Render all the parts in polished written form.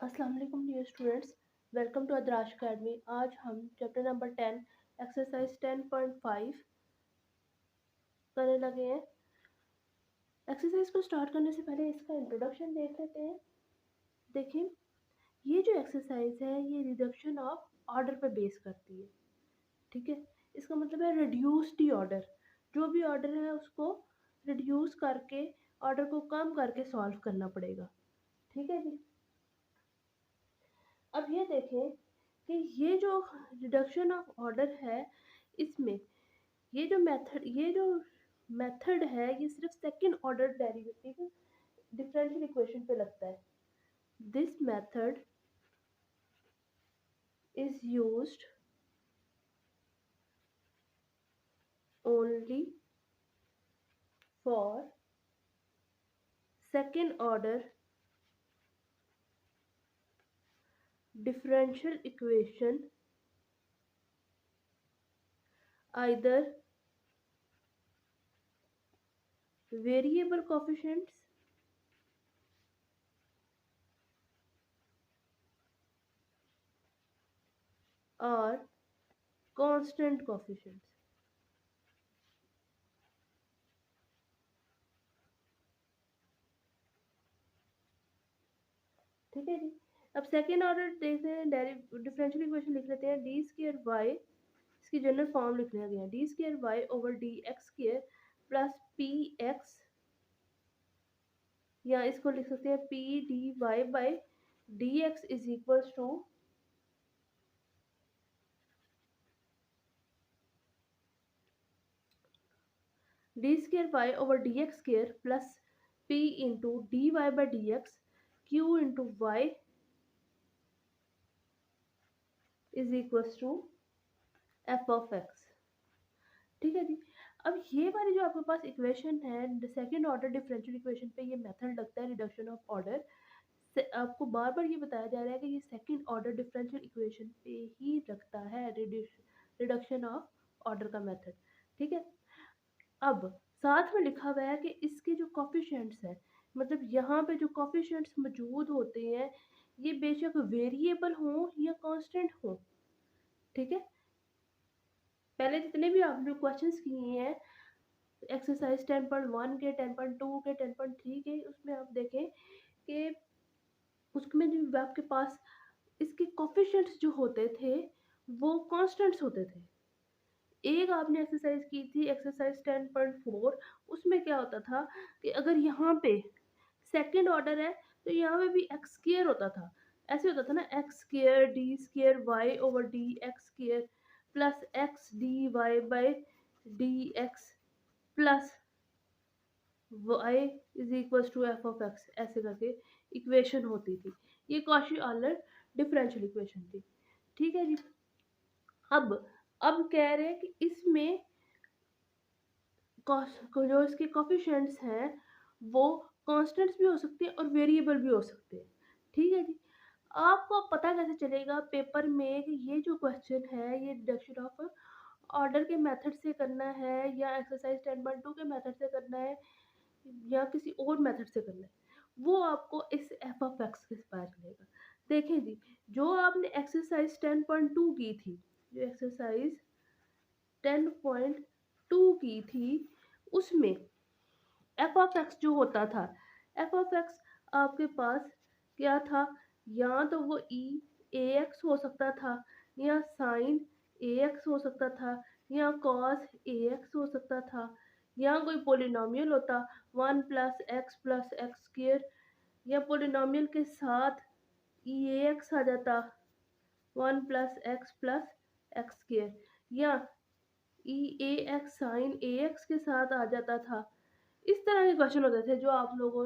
अस्सलाम वालेकुम dear students, welcome to Adraj academy. आज हम चैप्टर नंबर 10 एक्सरसाइज 10.5 करने लगे हैं। एक्सरसाइज को स्टार्ट करने से पहले इसका इंट्रोडक्शन देख लेते हैं। देखिए, ये जो एक्सरसाइज है ये रिडक्शन ऑफ ऑर्डर पर बेस करती है। ठीक है, इसका मतलब है रिड्यूस्ड ऑर्डर। जो भी ऑर्डर है उसको रिड्यूस करके, ऑर्डर को कम करके सॉल्व करना पड़ेगा। ठीक है जी। अब ये देखें कि ये जो रिडक्शन ऑफ ऑर्डर है, इसमें ये जो मेथड है ये सिर्फ second order derivative differential equation पे लगता है। This method is used only for second order differential equation, either variable coefficients or constant coefficients। ठीक है जी। अब सेकेंड ऑर्डर देखते हैं, डिफरेंशियल इक्वेशन लिख लेते हैं। डी स्क्र वाई, इसकी जनरल फॉर्म लिख लिया गया, d square y over d x square plus p x, या इसको लिख सकते हैं p d y by d x is equals to d square y over d x square plus p into d y by d x q into y is equals to f of x. ठीक है जी। अब ये वाली जो आपके पास equation है second order differential equation पे ये मेथड लगता है रिडक्शन ऑफ ऑर्डर से। आपको बार बार ये बताया जा रहा है कि ये सेकंड ऑर्डर डिफरेंशियल इक्वेशन पे ही लगता है रिडक्शन ऑफ ऑर्डर का मेथड। ठीक है। अब साथ में लिखा हुआ है कि इसके जो कॉफिशिएंट्स हैं, मतलब यहाँ पे जो कॉफिशिएंट्स मौजूद होते हैं ये बेशक वेरिएबल हों या कांस्टेंट हों। ठीक है, पहले जितने भी आपने क्वेश्चंस किए हैं एक्सरसाइज 10.1 के, 10.2 के, 10.3 के, उसमें आप देखें कि उसमें जो आपके पास इसके कोफिशिएंट्स जो होते थे वो कांस्टेंट्स होते थे। एक आपने एक्सरसाइज की थी एक्सरसाइज 10.4, उसमें क्या होता था कि अगर यहाँ पे सेकंड ऑर्डर है तो यहाँ पे भी एक्स स्क्वायर होता था। ऐसे होता था ना, x square d square y over d x square plus x d y by d x plus y is equal to f of x, ऐसे करके इक्वेशन होती थी। ये कॉशी ऑयलर डिफरेंशियल इक्वेशन थी। ठीक है जी। अब कह रहे हैं कि इसमें जो इसके कोफिशिएंट्स हैं वो कांस्टेंट्स भी हो सकते हैं और वेरिएबल भी हो सकते हैं। ठीक है जी। आपको पता कैसे चलेगा पेपर में कि ये जो क्वेश्चन है ये रिडक्शन ऑफ ऑर्डर के मेथड से करना है या एक्सरसाइज 10.2 के मेथड से करना है या किसी और मेथड से करना है, वो आपको इस एफ ऑफ एक्स के पता चलेगा। देखें जी, जो आपने एक्सरसाइज 10.2 की थी, जो एक्सरसाइज 10.2 की थी उसमें एफ ऑफ एक्स जो होता था, एफ ऑफ एक्स आपके पास क्या था, या तो वो ई ए एक्स हो सकता था, या साइन ए एक्स हो सकता था, या कॉस ए एक्स हो सकता था, या कोई पोलिनोमियल होता 1 + x + x², या पोलिनोमियल के साथ ई ए एक्स आ जाता 1 + x + x², या ई ए एक्स साइन ए एक्स के साथ आ जाता था। इस तरह के क्वेश्चन होते थे जो आप लोगों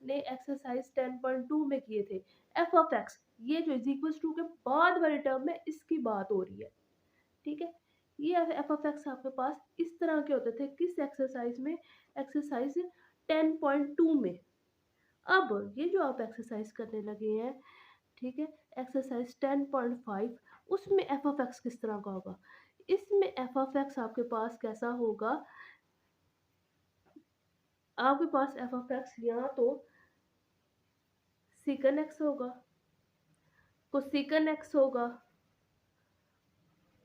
ने एक्सरसाइज 10.2 में किए थे। एफ ऑफ एक्स, ये जो इज इक्वल टू के बाद वाले टर्म में इसकी बात हो रही है। ठीक है, ये एफ ऑफ एक्स आपके पास इस तरह के होते थे। किस एक्सरसाइज में? एक्सरसाइज 10.2 में। अब ये जो आप एक्सरसाइज करने लगे हैं, ठीक है, एक्सरसाइज 10.5, उसमें एफ ऑफ एक्स किस तरह का होगा? इसमें एफ ऑफ एक्स आपके पास कैसा होगा? आपके पास एफ ऑफ एक्स या तो सिकन एक्स होगा कोसेकन एक्स होगा,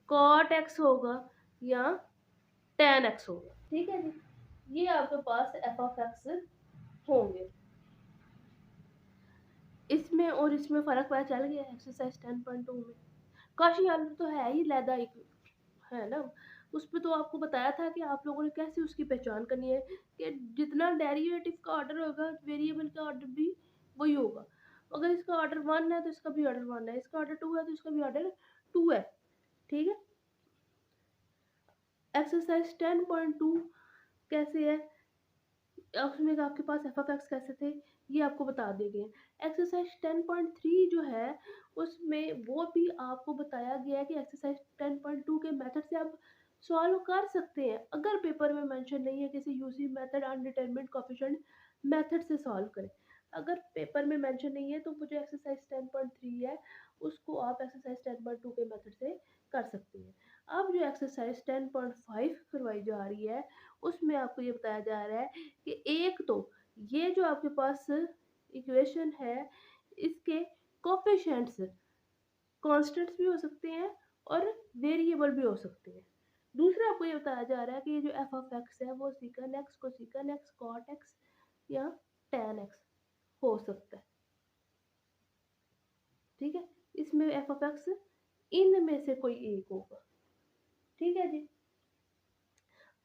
कॉट एक्स होगा या टेन एक्स होगा। ठीक है जी, ये आपके पास एफ ऑफ एक्स होंगे। इसमें और इसमें फर्क पता चल गया एक्सरसाइज 10.2 में। काशी आलू तो है ही लैदा एक, है ना। उस पे तो आपको बताया था कि आप लोगों ने कैसे उसकी पहचान करनी है कि जितना डेरिवेटिव का ऑर्डर होगा वेरिएबल का ऑर्डर भी वही होगा। अगर इसका ऑर्डर 1 है तो इसका भी ऑर्डर 1 है, इसका ऑर्डर 2 है तो इसका भी ऑर्डर 2 है। ठीक है। एक्सरसाइज 10.2 कैसे है, उसमें आपके पास एफ ऑफ एक्स कैसे थे ये आपको बता दिए गए हैं। एक्सरसाइज 10.3 जो है उसमें वो भी आपको बताया गया है कि एक्सरसाइज 10.2 के मेथड से आप सॉल्व कर सकते हैं। अगर पेपर में मेंशन नहीं है किसी यूसी मेथड अनडिटरमिन्ड कोएफिशिएंट मेथड से सॉल्व करें। अगर पेपर में मेंशन नहीं है तो मुझे एक्सरसाइज 10.3 है उसको आप एक्सरसाइज 10.2 के मेथड से कर सकते हैं। अब जो एक्सरसाइज 10.5 करवाई जा रही है उसमें आपको ये बताया जा रहा है कि एक तो ये जो आपके पास इक्वेशन है इसके कोफिशिएंट्स कांस्टेंट्स भी हो सकते हैं और वेरिएबल भी हो सकते हैं। दूसरा आपको ये बताया जा रहा है कि ये जो एफ ऑफ एक्स है वो secant x cosecant x cot x या टेन एक्स हो सकता है। ठीक है, इसमें एफ ऑफ एक्स इनमें से कोई एक होगा। ठीक है जी।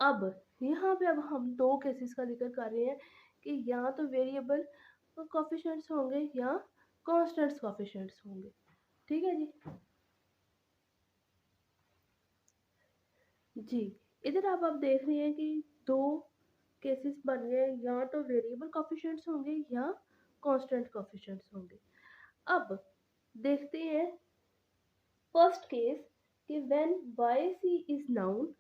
अब यहाँ पे अब हम दो केसेस का जिक्र कर रहे हैं कि या तो वेरिएबल कोफिशिएंट्स होंगे या कांस्टेंट्स कोफिशिएंट्स होंगे। ठीक है जी। जी, इधर आप देख रहे हैं कि दो केसेस बन गए, या तो वेरिएबल कोफिशिएंट्स होंगे या कांस्टेंट कोफिशिएंट्स होंगे। अब देखते हैं फर्स्ट केस कि when yc is noun,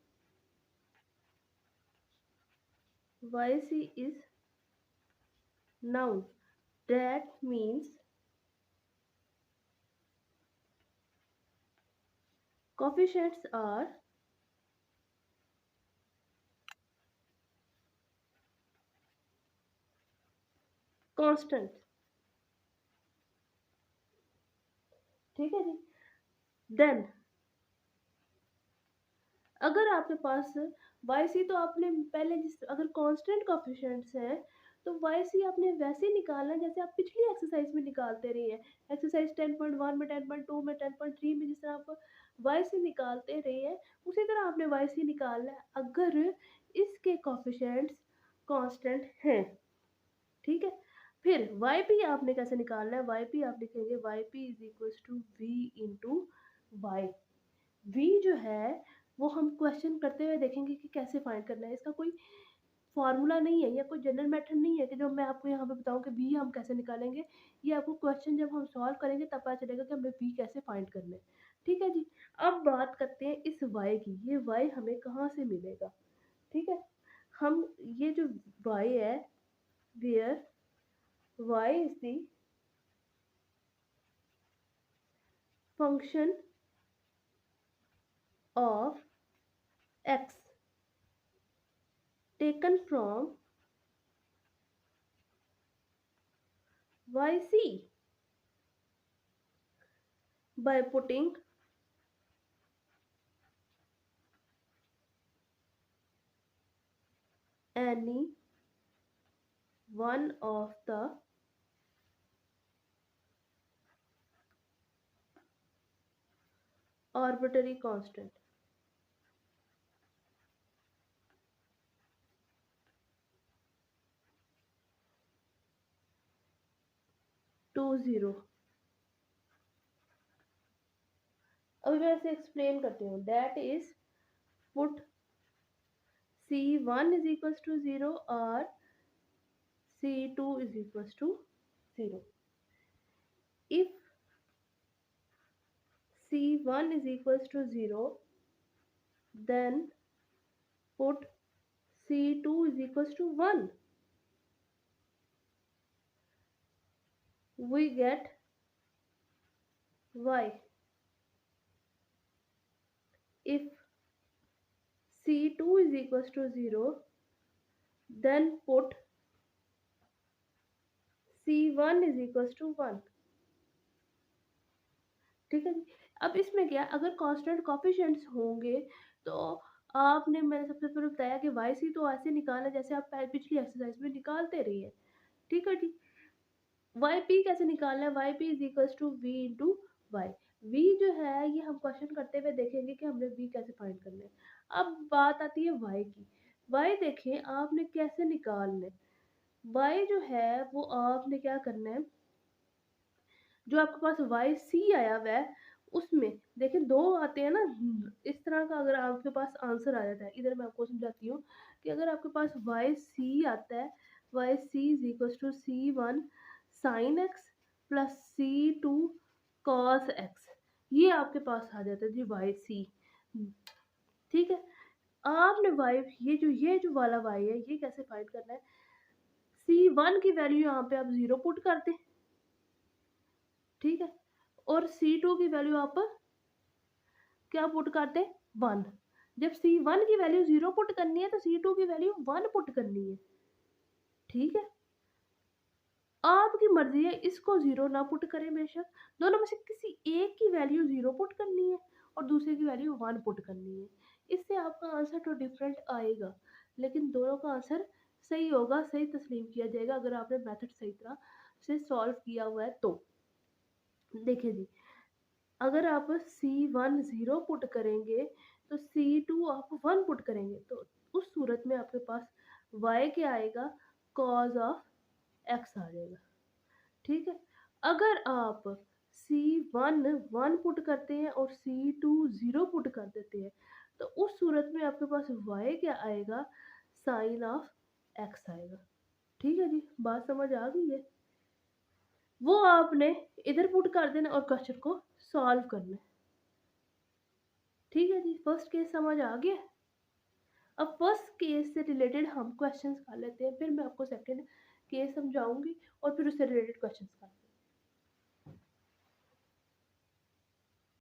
yc is noun that means coefficients are constants। ठीक है जी। देन अगर आपके पास yc तो आपने पहले जिस अगर कांस्टेंट कोफिशिएंट्स हैं तो yc आपने वैसे ही निकालना है जैसे आप पिछली एक्सरसाइज में निकालते रहे हैं। एक्सरसाइज 10.1 में 10.2 में 10.3 में जिस तरह आप yc निकालते रहे हैं उसी तरह आपने yc निकालना है अगर इसके कोफिशिएंट्स कांस्टेंट हैं। ठीक है। फिर yp आपने कैसे निकालना है, yp आप लिखेंगे yp is equal to v into y. v जो है वो हम क्वेश्चन करते हुए देखेंगे कि कैसे फाइंड करना है। इसका कोई फॉर्मूला नहीं है या कोई जनरल मेथड नहीं है कि जो मैं आपको यहाँ पे बताऊँ कि v हम कैसे निकालेंगे। ये आपको क्वेश्चन जब हम सॉल्व करेंगे तब पता चलेगा कि हमें v कैसे फाइंड करना है। ठीक है जी। अब बात करते हैं इस y की, ये y हमें कहाँ से मिलेगा। ठीक है, हम ये जो y है where y is the function of x taken from yc by putting any one of the arbitrary constant to 0। अभी मैं इसे एक्सप्लेन करती हूँ। That is put c1 is equals to 0 और c2 is equals to 0। if c1 is equals to 0 then put c2 is equals to 1, we get y। if c2 is equals to 0 then put c1 is equals to 1, ठीक है जी। अब इसमें क्या है, अगर constant coefficients होंगे तो आपने मैंने सबसे पहले बताया कि वाई सी तो ऐसे निकालना जैसे आप पिछली एक्सरसाइज में निकालते रहे हैं। ठीक है जी। वाई पी कैसे निकालना है, y p is equals to v into y. V जो है ये हम क्वेश्चन करते हुए देखेंगे कि हमने वी कैसे फाइंड करना है। अब बात आती है वाई की। वाई देखें आपने कैसे निकालना है। वाई जो है वो आपने क्या करना है, जो आपके पास वाई सी आया हुआ है उसमें देखिए दो आते हैं ना, इस तरह का अगर आपके पास आंसर आ जाता है, इधर मैं आपको समझाती हूँ कि अगर आपके पास वाई सी आता है, y c is equal to c one sine x plus c two cos x, ये आपके पास आ जाता है जी वाई सी। ठीक है। आपने वाई ये जो वाला वाई है ये कैसे फाइंड करना है, सी वन की वैल्यू यहाँ पे आप जीरो पुट कर दें। ठीक है। और C2 की वैल्यू आप क्या पुट करते हैं, 1। जब C1 की वैल्यू 0 पुट करनी है तो C2 की वैल्यू 1 पुट करनी है। ठीक है। आपकी मर्जी है, इसको 0 ना पुट करें बेशक, दोनों में से किसी एक की वैल्यू 0 पुट करनी है और दूसरे की वैल्यू 1 पुट करनी है। इससे आपका आंसर तो डिफरेंट आएगा लेकिन दोनों का आंसर सही होगा, सही तस्लीम किया जाएगा अगर आपने मेथड सही तरह से सॉल्व किया हुआ है तो। देखिए जी, अगर आप C1 0 पुट करेंगे तो C2 आप 1 पुट करेंगे तो उस सूरत में आपके पास y क्या आएगा, cos ऑफ x आ जाएगा। ठीक है। अगर आप C1 1 पुट करते हैं और C2 0 पुट कर देते हैं तो उस सूरत में आपके पास y क्या आएगा, साइन ऑफ x आएगा। ठीक है जी, बात समझ आ गई है। वो आपने इधर पुट कर देना और क्वेश्चन को सॉल्व करना है। ठीक है जी, फर्स्ट केस समझ आ गया। अब फर्स्ट केस से रिलेटेड हम क्वेश्चंस कर लेते हैं, फिर मैं आपको सेकंड केस समझाऊंगी और फिर उससे रिलेटेड क्वेश्चंस कर